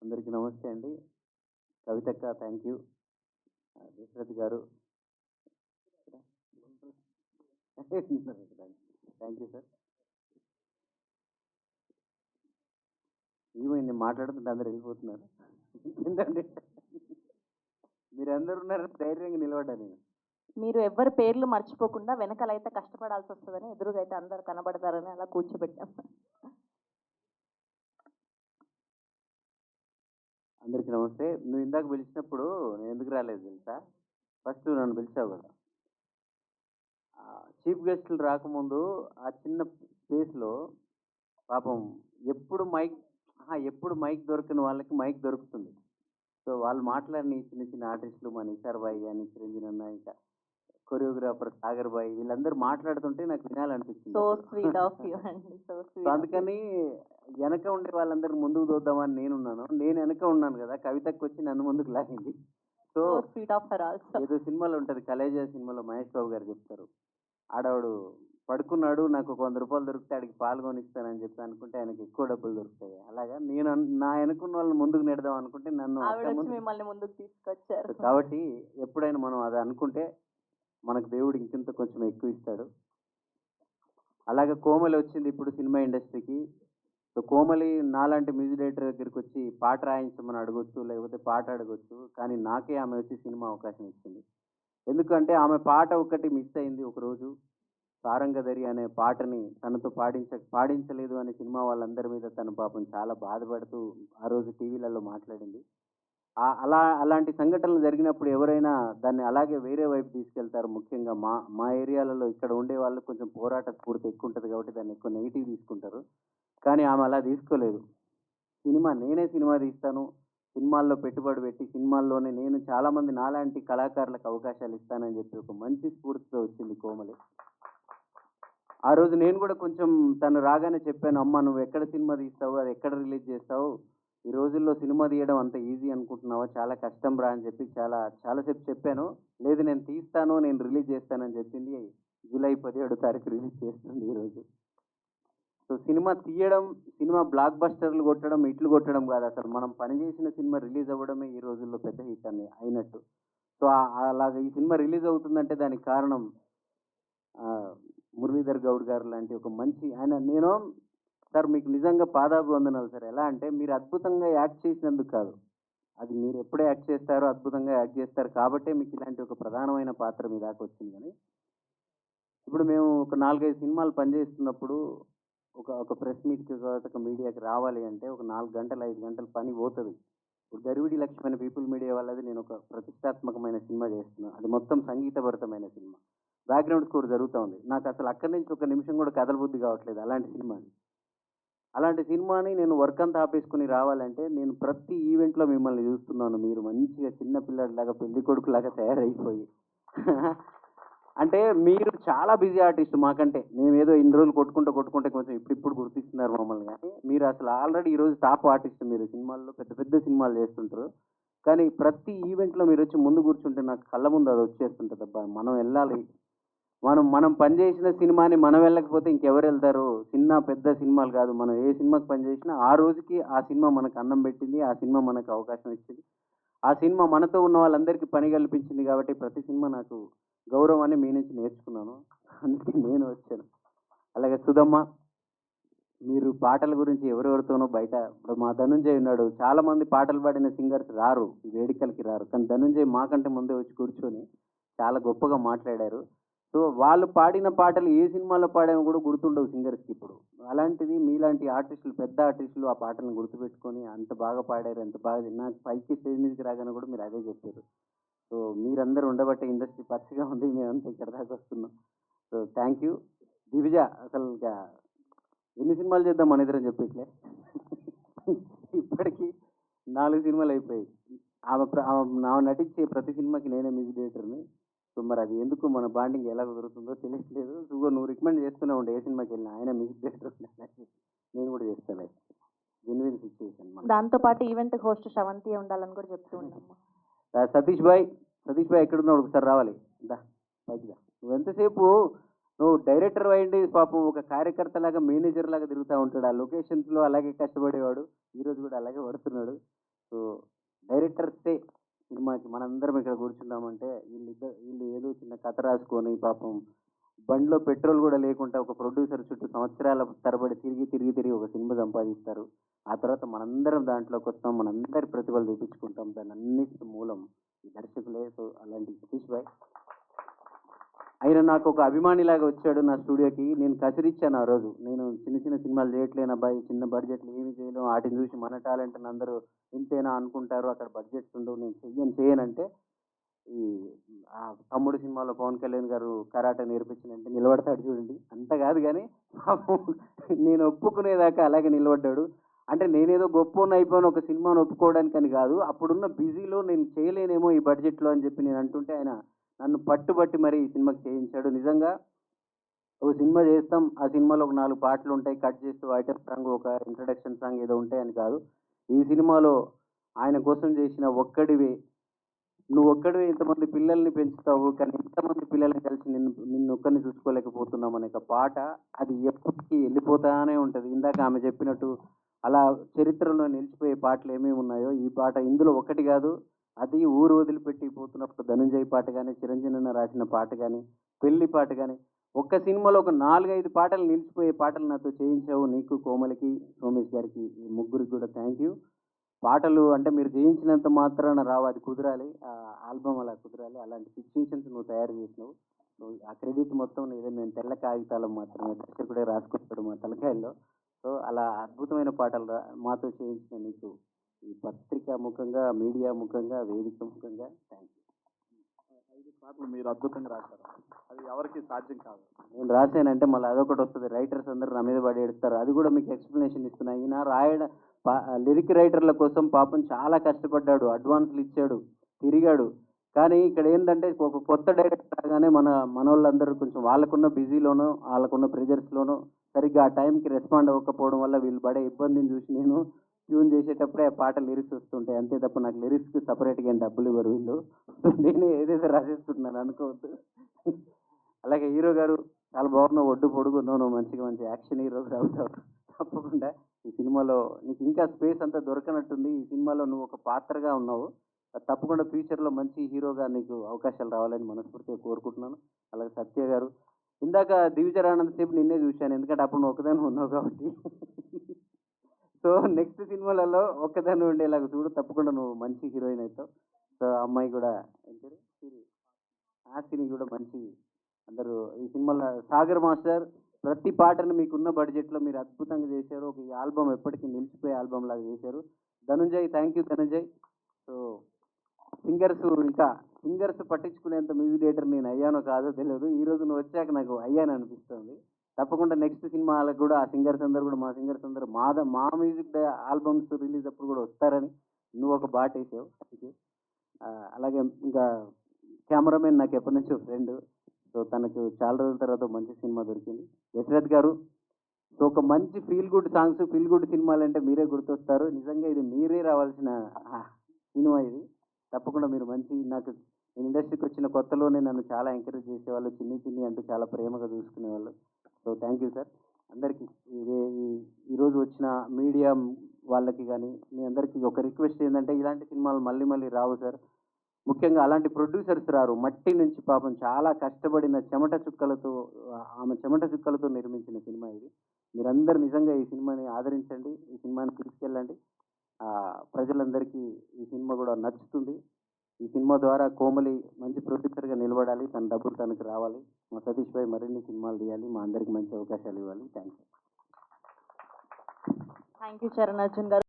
అందరికీ నమస్తే అండి. కవితక్క థ్యాంక్ యూ. దశరథ్ గారు థ్యాంక్ యూ సార్. ఏమైంది మాట్లాడుతుంటే అందరూ వెళ్ళిపోతున్నారు. ఏంటండి మీరందరూ ఉన్నారని ధైర్యంగా నిలబడ్డా నేను. మీరు ఎవ్వరి పేర్లు మర్చిపోకుండా వెనకాలైతే కష్టపడాల్సి వస్తుందని ఎదురుగా అయితే అందరు కనబడతారని అలా కూర్చోబెట్టాం. అందరికీ నమస్తే. నువ్వు ఇందాక పిలిచినప్పుడు నేను ఎందుకు రాలేదు తెలుసా? ఫస్ట్ నన్ను పిలిచావు కదా, చీఫ్ గెస్టులు రాకముందు ఆ చిన్న స్పేస్లో పాపం ఎప్పుడు మైక్ ఎప్పుడు మైక్ దొరకని వాళ్ళకి మైక్ దొరుకుతుంది. సో వాళ్ళు మాట్లాడిన ఈ చిన్న చిన్న ఆర్టిస్టులు మా నిసార్ బాయ్ కానీ, చిరంజీవి అన్న, ఇంకా కొరియోగ్రాఫర్ సాగర్ బాయ్, వీళ్ళందరూ మాట్లాడుతుంటే నాకు వినాలనిపించింది. సో స్వీట్ ఆఫ్ యూ అండి, సో సో స్వీట్. అందుకని వెనక ఉండే వాళ్ళందరూ ముందుకు చూద్దామని నేనున్నాను. నేను వెనక ఉన్నాను కదా, కవితకు వచ్చి నన్ను ముందుకు లాగింది. So so sweet of her also. ఏదో సినిమాలో ఉంటుంది, కలేజా సినిమాలో మహేష్ బాబు గారు చెప్తారు, ఆడవాడు పడుకున్నాడు, నాకు ఒక 100 రూపాయలు దొరికితే ఆడికి పాల్గొనిస్తానని చెప్పి అనుకుంటే ఆయనకి ఎక్కువ డబ్బులు దొరుకుతాయి. అలాగా నేను నా వెనుకున్న వాళ్ళని ముందుకు నెడదాం అనుకుంటే నన్ను ఆవిడ అక్కడ వచ్చి మిమ్మల్ని ముందుకు తీసుకొచ్చారు. కాబట్టి ఎప్పుడైనా మనం అది అనుకుంటే మనకు దేవుడు ఇంకింత కొంచెం ఎక్కువ ఇస్తాడు. అలాగే కోమలి వచ్చింది ఇప్పుడు సినిమా ఇండస్ట్రీకి. సో కోమలి నాలాంటి మ్యూజిక్ డైరెక్టర్ దగ్గరికి వచ్చి పాట రాయించమని అడగొచ్చు, లేకపోతే పాట అడగొచ్చు, కానీ నాకే ఆమె వచ్చి సినిమా అవకాశం ఇచ్చింది. ఎందుకంటే ఆమె పాట ఒకటి మిస్ అయింది ఒకరోజు. సారంగధరి అనే పాటని తనతో పాడించలేదు అనే సినిమా వాళ్ళందరి మీద తను పాపం చాలా బాధపడుతూ ఆ రోజు టీవీలలో మాట్లాడింది. అలాంటి సంఘటనలు జరిగినప్పుడు ఎవరైనా దాన్ని అలాగే వేరే వైపు తీసుకెళ్తారు. ముఖ్యంగా మా మా ఏరియాలలో ఇక్కడ ఉండే వాళ్ళు కొంచెం పోరాట స్ఫూర్తి ఎక్కువ ఉంటుంది కాబట్టి దాన్ని ఎక్కువ నెగిటివ్ తీసుకుంటారు. కానీ ఆమె అలా తీసుకోలేదు. నేనే సినిమా తీస్తాను, సినిమాల్లో పెట్టుబడి పెట్టి సినిమాల్లోనే నేను చాలామంది నాలాంటి కళాకారులకు అవకాశాలు ఇస్తానని చెప్పి ఒక మంచి స్ఫూర్తితో వచ్చింది కోమలి. ఆ రోజు నేను కూడా కొంచెం తను రాగానే చెప్పాను, అమ్మ నువ్వు ఎక్కడ సినిమా తీస్తావు, అది ఎక్కడ రిలీజ్ చేస్తావు, ఈ రోజుల్లో సినిమా తీయడం అంత ఈజీ అనుకుంటున్నావా, చాలా కష్టం రా అని చెప్పి చాలాసేపు చెప్పాను. లేదు నేను తీస్తాను, నేను రిలీజ్ చేస్తానని చెప్పింది. జూలై 17 రిలీజ్ చేస్తుంది ఈరోజు. సో సినిమా తీయడం, సినిమా బ్లాక్ బస్టర్లు కొట్టడం, ఇట్లు కొట్టడం కాదు, అసలు మనం పనిచేసిన సినిమా రిలీజ్ అవ్వడమే ఈ రోజుల్లో పెద్ద హిట్ అయినట్టు. సో అలాగ ఈ సినిమా రిలీజ్ అవుతుందంటే దానికి కారణం మురళీధర్ గౌడ్ గారు లాంటి ఒక మంచి ఆయన. నేను సార్ మీకు నిజంగా పాదాభివందనాలు సార్. ఎలా అంటే మీరు అద్భుతంగా యాక్ట్ చేసినందుకు కాదు, అది మీరు ఎప్పుడే యాక్ట్ చేస్తారో అద్భుతంగా యాక్ట్ చేస్తారు కాబట్టే మీకు ఇలాంటి ఒక ప్రధానమైన పాత్ర మీ దాకా వచ్చింది. కానీ ఇప్పుడు మేము ఒక 4-5 సినిమాలు పనిచేస్తున్నప్పుడు ఒక ఒక ప్రెస్ మీట్కి ఒక మీడియాకి రావాలి అంటే ఒక 4 గంటలు 5 గంటలు పని పోతుంది. ఇప్పుడు గరివిడి లక్ష్మణ పీపుల్ మీడియా వాళ్ళది నేను ఒక ప్రతిష్టాత్మకమైన సినిమా చేస్తున్నాను. అది మొత్తం సంగీతభరితమైన సినిమా, బ్యాక్గ్రౌండ్ స్కోర్ జరుగుతూ ఉంది. నాకు అసలు అక్కడి నుంచి ఒక నిమిషం కూడా కదలబుద్ధి కావట్లేదు అలాంటి సినిమాని నేను వర్క్ అంతా ఆపేసుకుని రావాలంటే నేను ప్రతి ఈవెంట్లో మిమ్మల్ని చూస్తున్నాను. మీరు మంచిగా చిన్న పిల్లడిలాగా పెళ్లి కొడుకులాగా తయారైపోయి అంటే మీరు చాలా బిజీ ఆర్టిస్ట్ మాకంటే. మేము ఏదో ఇన్ని రోజులు కొట్టుకుంటే కొంచెం ఇప్పుడు గుర్తిస్తున్నారు మమ్మల్ని. కానీ మీరు అసలు ఆల్రెడీ ఈరోజు టాప్ ఆర్టిస్ట్. మీరు సినిమాల్లో పెద్ద పెద్ద సినిమాలు చేస్తుంటారు, కానీ ప్రతి ఈవెంట్లో మీరు వచ్చి ముందు కూర్చుంటే నాకు కళ్ళ ముందు అది వచ్చేస్తుంటుంది. అబ్బా మనం వెళ్ళాలి, మనం పనిచేసిన సినిమాని మనం వెళ్ళకపోతే ఇంకెవరు వెళ్తారు? చిన్న పెద్ద సినిమాలు కాదు, మనం ఏ సినిమాకి పనిచేసినా ఆ రోజుకి ఆ సినిమా మనకు అన్నం పెట్టింది, ఆ సినిమా మనకు అవకాశం ఇచ్చింది, ఆ సినిమా మనతో ఉన్న వాళ్ళందరికీ పని కల్పించింది. కాబట్టి ప్రతి సినిమా నాకు గౌరవాన్ని మీ నుంచి నేర్చుకున్నాను, అందుకే నేను వచ్చాను. అలాగే సుధమ్మ, మీరు పాటల గురించి ఎవరెవరితోనో బయట ఇప్పుడు మా ధనుంజయ్ ఉన్నాడు, చాలామంది పాటలు పాడిన సింగర్స్ రారు, ఈ వేడుకలకి రారు, కానీ ధనుంజయ్ మాకంటే ముందే వచ్చి కూర్చొని చాలా గొప్పగా మాట్లాడారు. సో వాళ్ళు పాడిన పాటలు ఏ సినిమాలో పాడామో కూడా గుర్తుండవు సింగర్స్కి ఇప్పుడు. అలాంటిది మీలాంటి ఆర్టిస్టులు, పెద్ద ఆర్టిస్టులు ఆ పాటలను గుర్తుపెట్టుకొని అంత బాగా పాడారు, ఎంత బాగా. నాకు పైకి స్టేజ్ మీదకి రాగానే కూడా మీరు అదే చెప్పారు. సో మీరందరూ ఉండబట్టే ఇండస్ట్రీ పచ్చిగా ఉంది, మేమంతా ఇక్కడ దాకా వస్తున్నాం. So thank you. దివిజ, అసలు ఇంకా ఎన్ని సినిమాలు చేద్దాం మన ఇద్దరం చెప్పిట్లే, ఇప్పటికీ 4 సినిమాలు అయిపోయాయి. ఆమె నటించే ప్రతి సినిమాకి నేనే మ్యూజిక్ డైరెక్టర్ని. సో మరి అది ఎందుకు మన బాండింగ్ ఎలా కుదురుతుందో తెలియట్లేదు. నువ్వు రికమెండ్ చేస్తూనే ఉండే ఏ సినిమాకి వెళ్ళినా ఆయన మ్యూజిక్ డైరెక్టర్, నేను కూడా చేస్తాను. Genuine situation. దాంతో పాటు ఈవెంట్ హోస్ట్ శ్రవంతి ఉండాలని కూడా చెప్తూ ఉన్నాము. సతీష్ భాయ్ ఎక్కడున్నావు, ఒకసారి రావాలి. పైకి దా. నువ్వు ఎంతసేపు నువ్వు డైరెక్టర్ అయ్యింది పాపం, ఒక కార్యకర్త లాగా మేనేజర్ లాగా తిరుగుతూ ఉంటాడు ఆ లొకేషన్స్లో, అలాగే కష్టపడేవాడు. ఈరోజు కూడా అలాగే పడుతున్నాడు. సో డైరెక్టర్సే సినిమాకి మనందరం ఇక్కడ కూర్చున్నామంటే వీళ్ళు ఏదో చిన్న కథ రాసుకొని పాపం బండిలో పెట్రోల్ కూడా లేకుండా ఒక ప్రొడ్యూసర్ చుట్టూ సంవత్సరాల తరబడి తిరిగి ఒక సినిమా సంపాదిస్తారు. ఆ తర్వాత మనందరం దాంట్లోకి వస్తాం, మనందరి ప్రతిభలు చూపించుకుంటాం. దాని అన్నిటి మూలం ఈ దర్శకులే. సో అలాంటి సతీష్ భాయ్ ఆయన నాకు ఒక అభిమానిలాగా వచ్చాడు నా స్టూడియోకి. నేను కసిరిచ్చాను ఆ రోజు. నేను చిన్న సినిమాలు చేయట్లేను అబ్బాయి, చిన్న బడ్జెట్లు ఏమి చేయలేం, వాటిని చూసి మన టాలెంట్ని అందరూ ఇంతేనా అనుకుంటారు, అక్కడ బడ్జెట్స్ ఉండవు, నేను చేయనంటే ఈ ఆ తమ్ముడు సినిమాలో పవన్ కళ్యాణ్ గారు కరాటే నేర్పించినంటే నిలబడతాడు చూడండి, అంత కాదు కానీ పాపం నేను ఒప్పుకునేదాకా అలాగే నిలబడ్డాడు. అంటే నేనేదో గొప్ప అయిపోయిన ఒక సినిమాను ఒప్పుకోవడానికి అని కాదు, అప్పుడున్న బిజీలో నేను చేయలేనేమో ఈ బడ్జెట్లో అని చెప్పి నేను అంటుంటే ఆయన నన్ను పట్టుబట్టి మరి ఈ సినిమాకి చేయించాడు. నిజంగా ఒక సినిమా చేస్తాం, ఆ సినిమాలో ఒక 4 పాటలు ఉంటాయి, కట్ చేస్తూ ఐటమ్ సాంగ్, ఒక ఇంట్రడక్షన్ సాంగ్ ఏదో ఉంటాయని కాదు. ఈ సినిమాలో ఆయన కోసం చేసిన నువ్వు ఒక్కడివే ఇంతమంది పిల్లల్ని పెంచుతావు, కానీ ఇంతమంది పిల్లల్ని కలిసి నిన్ను ఒక్కరిని చూసుకోలేకపోతున్నాం అనే ఒక పాట, అది ఎప్పటికీ వెళ్ళిపోతానే ఉంటుంది. ఇందాక ఆమె చెప్పినట్టు అలా చరిత్రలో నిలిచిపోయే పాటలు ఏమేమి ఉన్నాయో ఈ పాట ఇందులో ఒకటి కాదు. అది ఊరు వదిలిపెట్టి పోతున్నప్పుడు ధనంజయ్ పాట కానీ, చిరంజీవి రాసిన పాట కానీ, పెళ్లి పాట కానీ, ఒక్క సినిమాలో ఒక 4-5 పాటలు నిలిచిపోయే పాటలు నాతో చేయించావు. నీకు, కోమలికి, సోమేష్ గారికి, ఈ ముగ్గురికి కూడా థ్యాంక్ యూ. పాటలు అంటే మీరు జయించినంత మాత్రాన రావు, అది కుదరాలి, ఆ ఆల్బమ్ అలా కుదరాలి. అలాంటి సిచ్యువేషన్స్ నువ్వు తయారు చేసినావు. నువ్వు ఆ క్రెడిట్ మొత్తం నీదే. మేము తెల్ల కాగితాలు మాత్రమే, దర్శకుడే రాసుకుంటాడు మా తలకాయల్లో. సో అలా అద్భుతమైన పాటలు మాతో చేయించిన నీకు ఈ పత్రిక ముఖంగా, మీడియా ముఖంగా, వేదిక ముఖంగా థ్యాంక్ యూ. 5 పాటలు మీరు అద్భుతంగా రాశారు, అది ఎవరికి సాధ్యం కాదు. నేను రాశానంటే మళ్ళీ అదొకటి వస్తుంది, రైటర్స్ అందరూ నా మీద పడి ఏడుస్తారు. అది కూడా మీకు ఎక్స్ప్లెనేషన్ ఇస్తున్నా. ఈయన లిరిక్ రైటర్ల కోసం పాపం చాలా కష్టపడ్డాడు, అడ్వాన్స్లు ఇచ్చాడు, తిరిగాడు. కానీ ఇక్కడ ఏంటంటే ఒక కొత్త డైరెక్టర్ రాగానే మనోళ్ళందరూ కొంచెం వాళ్ళకున్న బిజీలోనో, వాళ్ళకున్న ప్రెజర్స్లోనో సరిగ్గా ఆ టైంకి రెస్పాండ్ అవ్వకపోవడం వల్ల వీళ్ళు పడే ఇబ్బందిని చూసి నేను ట్యూన్ చేసేటప్పుడే ఆ పాట లిరిక్స్ వస్తుంటాయి. అంతే తప్ప నాకు లిరిక్స్కి సపరేట్గా ఏం డబ్బులు ఇవ్వరు వీళ్ళు. నేనే ఏదైతే రాసేసుకుంటున్నాను అనుకోవద్దు. అలాగే హీరో గారు చాలా బాగున్నావు, ఒడ్డు పొడుగున్నావు, నువ్వు మంచి యాక్షన్ హీరో అవుతావు తప్పకుండా. ఈ సినిమాలో నీకు ఇంకా స్పేస్ అంతా దొరకనట్టుంది. ఈ సినిమాలో నువ్వు ఒక పాత్రగా ఉన్నావు. తప్పకుండా ఫ్యూచర్లో మంచి హీరోగా నీకు అవకాశాలు రావాలని మనస్ఫూర్తిగా కోరుకుంటున్నాను. అలాగే సత్య గారు, ఇందాక దివిజరానంత సేపు నిన్నే చూశాను, ఎందుకంటే అప్పుడు నువ్వు ఒకదాన్ని ఉన్నావు కాబట్టి. సో నెక్స్ట్ సినిమాలలో ఒక్కదాన్ని ఉండేలాగా చూడు, తప్పకుండా నువ్వు మంచి హీరోయిన్ అవుతావు. సో అమ్మాయి కూడా ఆస్తిని కూడా మంచి అందరూ ఈ సినిమాలో సాగర్ మాస్టర్ ప్రతి పాటను మీకున్న బడ్జెట్లో మీరు అద్భుతంగా చేశారు. ఒక ఈ ఆల్బమ్ ఎప్పటికీ నిలిచిపోయే ఆల్బమ్ లాగా చేశారు. Dhananjay, thank you Dhananjay. So singers పట్టించుకునేంత మ్యూజిక్ డైరెక్టర్ నేను అయ్యానో కాదో తెలియదు, ఈరోజు నువ్వు వచ్చాక నాకు అయ్యాను అనిపిస్తుంది. తప్పకుండా నెక్స్ట్ సినిమాలకు కూడా ఆ సింగర్స్ అందరూ కూడా, మా సింగర్స్ అందరూ మా మ్యూజిక్ ఆల్బమ్స్ రిలీజ్ అప్పుడు కూడా వస్తారని నువ్వు ఒక బాట వేసావు. Thank you. అలాగే ఇంకా కెమెరామెన్ నాకు ఎప్పటి నుంచో ఫ్రెండ్. సో తనకు చాలా రోజుల తర్వాత మంచి సినిమా దొరికింది. యశ్రత్ గారు, సో ఒక మంచి feel good songs, feel good సినిమాలు అంటే మీరే గుర్తొస్తారు. నిజంగా ఇది మీరే రావాల్సిన సినిమా ఇది. తప్పకుండా మీరు నేను ఇండస్ట్రీకి వచ్చిన కొత్తలోనే నన్ను చాలా ఎంకరేజ్ చేసేవాళ్ళు, చిన్ని అంటూ చాలా ప్రేమగా చూసుకునేవాళ్ళు. So thank you sir. అందరికీ ఈరోజు వచ్చిన మీడియా వాళ్ళకి కానీ మీ అందరికీ ఒక రిక్వెస్ట్ ఏంటంటే, ఇలాంటి సినిమాలు మళ్ళీ రావు సార్. ముఖ్యంగా అలాంటి ప్రొడ్యూసర్స్ రారు. మట్టి నుంచి పాపం చాలా కష్టపడిన ఆమె చెమట చుక్కలతో నిర్మించిన సినిమా ఇది. మీరందరూ నిజంగా ఈ సినిమాని ఆదరించండి, ఈ సినిమాని తీసుకెళ్ళండి. ప్రజలందరికీ ఈ సినిమా కూడా నచ్చుతుంది. ఈ సినిమా ద్వారా కోమలి మంచి ప్రొడ్యూసర్గా నిలబడాలి, తన డబ్బులు తనకు రావాలి. మా సతీష్ భాయ్ మరిన్ని సినిమాలు తీయాలి, మా అందరికి మంచి అవకాశాలు ఇవ్వాలి. Thank you. Thank you Charan Arjun గారు.